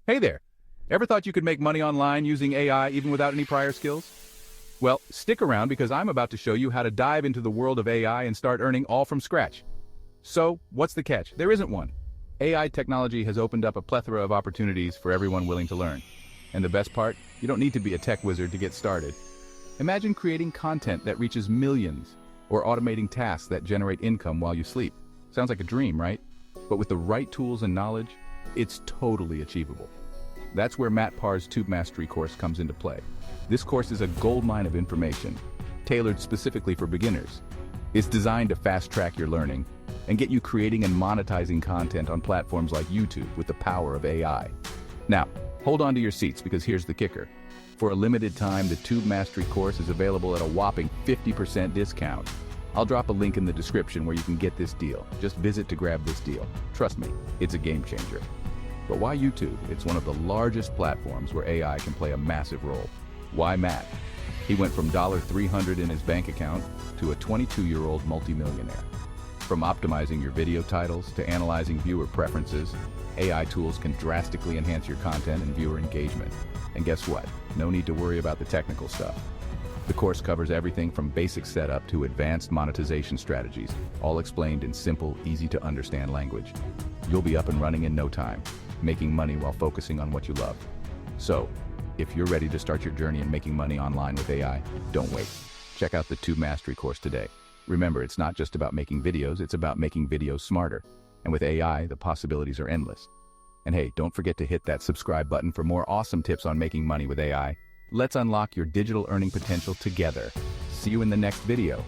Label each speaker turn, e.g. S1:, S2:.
S1: Hey there! Ever thought you could make money online using AI even without any prior skills? Well, stick around because I'm about to show you how to dive into the world of AI and start earning all from scratch. So, what's the catch? There isn't one. AI technology has opened up a plethora of opportunities for everyone willing to learn. And the best part, you don't need to be a tech wizard to get started. Imagine creating content that reaches millions, or automating tasks that generate income while you sleep. Sounds like a dream, right? But with the right tools and knowledge, it's totally achievable. That's where Matt Parr's Tube Mastery course comes into play. This course is a goldmine of information, tailored specifically for beginners. It's designed to fast-track your learning and get you creating and monetizing content on platforms like YouTube with the power of AI. Now, hold on to your seats because here's the kicker. For a limited time, the Tube Mastery course is available at a whopping 50% discount. I'll drop a link in the description where you can get this deal. Just visit to grab this deal. Trust me, it's a game changer. But why YouTube? It's one of the largest platforms where AI can play a massive role. Why Matt? He went from $300 in his bank account to a 22-year-old multimillionaire. From optimizing your video titles to analyzing viewer preferences, AI tools can drastically enhance your content and viewer engagement. And guess what? No need to worry about the technical stuff. The course covers everything from basic setup to advanced monetization strategies, all explained in simple, easy-to-understand language. You'll be up and running in no time, making money while focusing on what you love. So, if you're ready to start your journey in making money online with AI, don't wait. Check out the Tube Mastery course today. Remember, it's not just about making videos, it's about making videos smarter. And with AI, the possibilities are endless. And hey, don't forget to hit that subscribe button for more awesome tips on making money with AI. Let's unlock your digital earning potential together. See you in the next video.